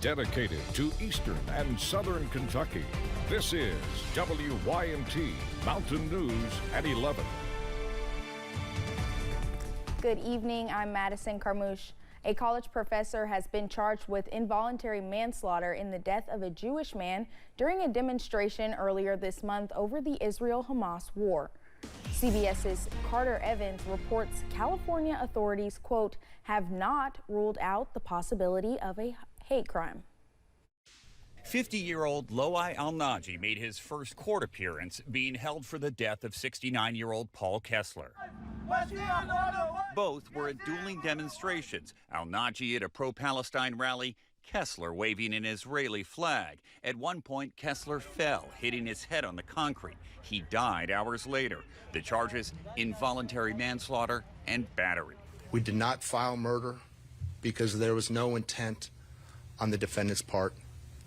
dedicated to Eastern and Southern Kentucky. This is WYMT Mountain News at 11. Good evening, I'm Madison Carmouche. A college professor has been charged with involuntary manslaughter in the death of a Jewish man during a demonstration earlier this month over the Israel-Hamas war. CBS's Carter Evans reports California authorities, quote, have not ruled out the possibility of a hate crime. 50-year-old Loai Al-Naji made his first court appearance being held for the death of 69-year-old Paul Kessler. Both were at dueling demonstrations. Al-Naji at a pro-Palestine rally, Kessler waving an Israeli flag. At one point, Kessler fell, hitting his head on the concrete. He died hours later. The charges, involuntary manslaughter and battery. We did not file murder because there was no intent on the defendant's part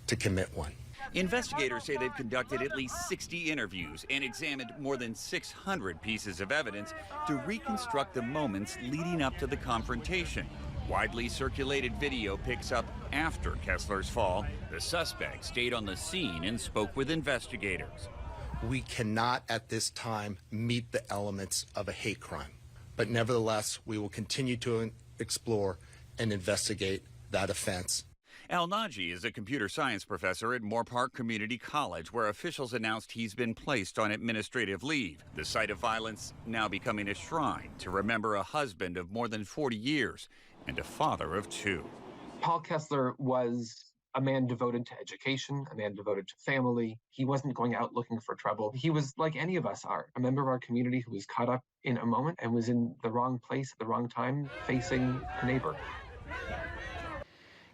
to commit one. Investigators say they've conducted at least 60 interviews and examined more than 600 pieces of evidence to reconstruct the moments leading up to the confrontation. Widely circulated video picks up after Kessler's fall. The suspect stayed on the scene and spoke with investigators. We cannot at this time meet the elements of a hate crime, but nevertheless, we will continue to explore and investigate that offense. Al-Naji is a computer science professor at Moorpark Community College, where officials announced he's been placed on administrative leave. The site of violence now becoming a shrine to remember a husband of more than 40 years and a father of 2. Paul Kessler was a man devoted to education, a man devoted to family. He wasn't going out looking for trouble. He was like any of us are, a member of our community who was caught up in a moment and was in the wrong place at the wrong time, facing a neighbor.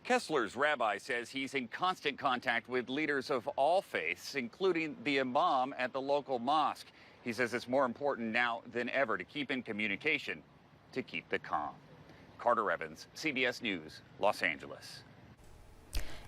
Kessler's rabbi says he's in constant contact with leaders of all faiths, including the imam at the local mosque. He says it's more important now than ever to keep in communication to keep the calm. Carter Evans, CBS News, Los Angeles.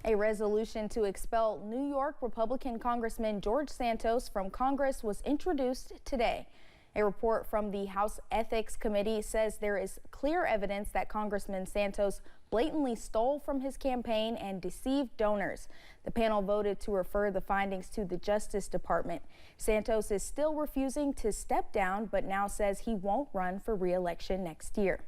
A resolution to expel New York Republican Congressman George Santos from Congress was introduced today. A report from the House Ethics Committee says there is clear evidence that Congressman Santos blatantly stole from his campaign and deceived donors. The panel voted to refer the findings to the Justice Department. Santos is still refusing to step down, but now says he won't run for re-election next year.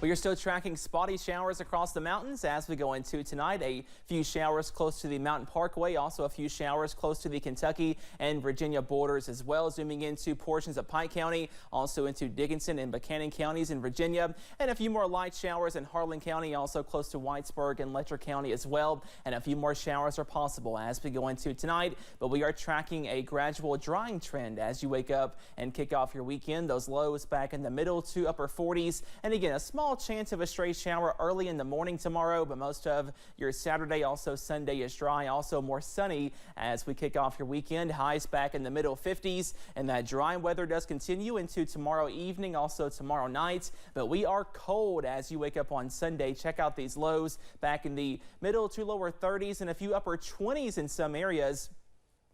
We are still tracking spotty showers across the mountains as we go into tonight. A few showers close to the Mountain Parkway, also a few showers close to the Kentucky and Virginia borders as well. Zooming into portions of Pike County, also into Dickinson and Buchanan counties in Virginia, and a few more light showers in Harlan County, also close to Whitesburg and Letcher County as well. And a few more showers are possible as we go into tonight, but we are tracking a gradual drying trend as you wake up and kick off your weekend. Those lows back in the middle to upper 40s, and again, a small chance of a stray shower early in the morning tomorrow, but most of your Saturday, also Sunday, is dry, also more sunny as we kick off your weekend. Highs back in the middle 50s, and that dry weather does continue into tomorrow evening, also tomorrow night, but we are cold as you wake up on Sunday. Check out these lows back in the middle to lower 30s and a few upper 20s in some areas.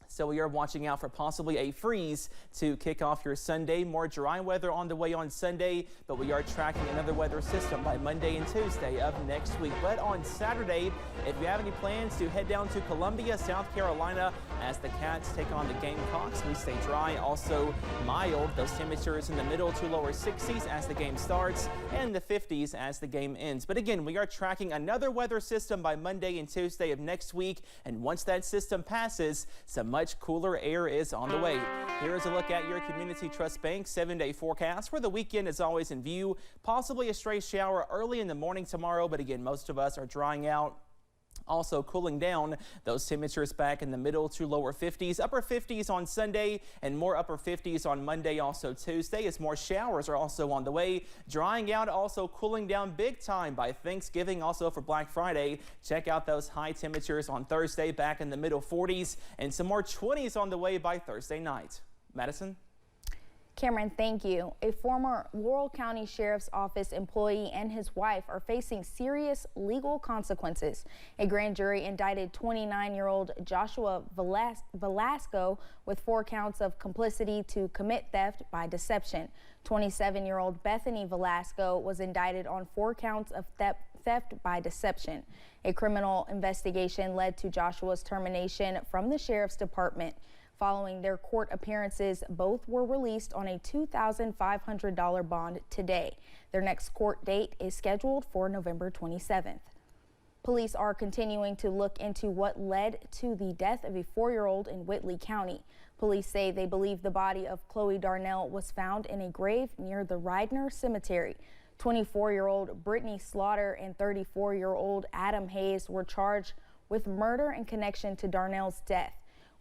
So we are watching out for possibly a freeze to kick off your Sunday. More dry weather on the way on Sunday, but we are tracking another weather system by Monday and Tuesday of next week. But on Saturday, if you have any plans to head down to Columbia, South Carolina, as the Cats take on the Gamecocks, we stay dry, also mild. Those temperatures in the middle to lower 60s as the game starts and the 50s as the game ends. But again, we are tracking another weather system by Monday and Tuesday of next week. And once that system passes, some much cooler air is on the way. Here is a look at your Community Trust Bank 7-day forecast, where the weekend is always in view. Possibly a stray shower early in the morning tomorrow, but again, most of us are drying out. Also cooling down, those temperatures back in the middle to lower 50s, upper 50s on Sunday, and more upper 50s on Monday, also Tuesday, as more showers are also on the way. Drying out, also cooling down big time by Thanksgiving, also for Black Friday. Check out those high temperatures on Thursday, back in the middle 40s, and some more 20s on the way by Thursday night. Madison? Cameron, thank you. A former Laurel County Sheriff's Office employee and his wife are facing serious legal consequences. A grand jury indicted 29-year-old Joshua Velasco with 4 counts of complicity to commit theft by deception. 27-year-old Bethany Velasco was indicted on 4 counts of theft by deception. A criminal investigation led to Joshua's termination from the Sheriff's Department. Following their court appearances, both were released on a $2,500 bond today. Their next court date is scheduled for November 27th. Police are continuing to look into what led to the death of a 4-year-old in Whitley County. Police say they believe the body of Chloe Darnell was found in a grave near the Ridner Cemetery. 24-year-old Brittany Slaughter and 34-year-old Adam Hayes were charged with murder in connection to Darnell's death.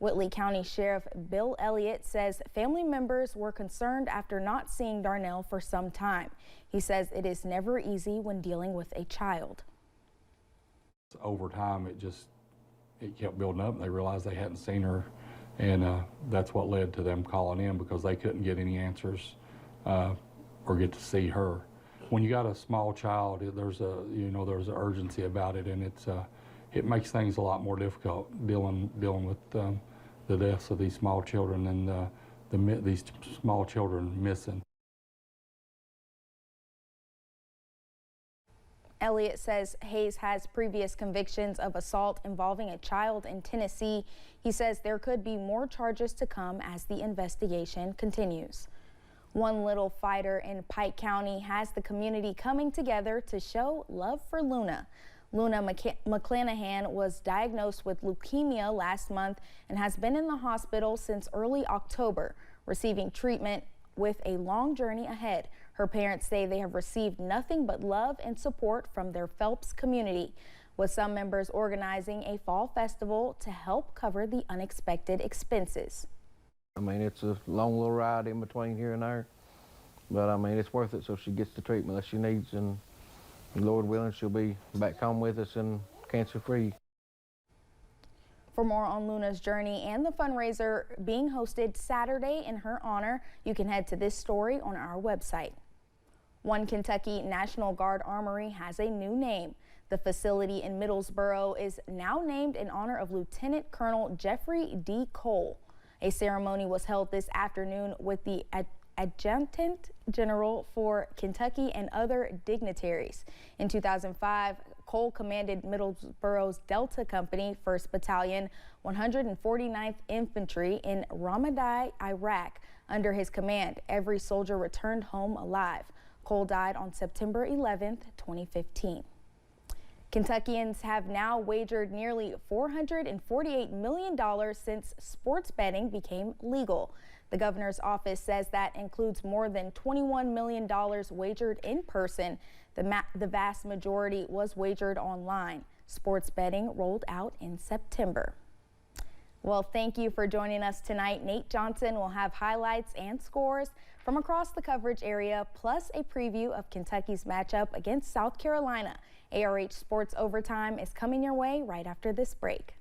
Whitley County Sheriff Bill Elliott says family members were concerned after not seeing Darnell for some time. He says it is never easy when dealing with a child. Over time, it kept building up. They realized they hadn't seen her, and that's what led to them calling in, because they couldn't get any answers or get to see her. When you got a small child, there's an urgency about it, and it makes things a lot more difficult dealing with the deaths of these small children and these small children missing. Elliott says Hayes has previous convictions of assault involving a child in Tennessee. He says there could be more charges to come as the investigation continues. One Little Fighter in Pike County has the community coming together to show love for Luna. Luna McClanahan was diagnosed with leukemia last month and has been in the hospital since early October, receiving treatment with a long journey ahead. Her parents say they have received nothing but love and support from their Phelps community, with some members organizing a fall festival to help cover the unexpected expenses. I mean, it's a long little ride in between here and there, but I mean, it's worth it so she gets the treatment that she needs, and Lord willing, she'll be back home with us and cancer-free. For more on Luna's journey and the fundraiser being hosted Saturday in her honor, you can head to this story on our website. One Kentucky National Guard Armory has a new name. The facility in Middlesboro is now named in honor of Lieutenant Colonel Jeffrey D. Cole. A ceremony was held this afternoon with the Adjutant General for Kentucky and other dignitaries. In 2005, Cole commanded Middlesboro's Delta Company, 1st Battalion, 149th Infantry in Ramadi, Iraq. Under his command, every soldier returned home alive. Cole died on September 11th, 2015. Kentuckians have now wagered nearly $448 million since sports betting became legal. The governor's office says that includes more than $21 million wagered in person. The vast majority was wagered online. Sports betting rolled out in September. Well, thank you for joining us tonight. Nate Johnson will have highlights and scores from across the coverage area, plus a preview of Kentucky's matchup against South Carolina. ARH Sports Overtime is coming your way right after this break.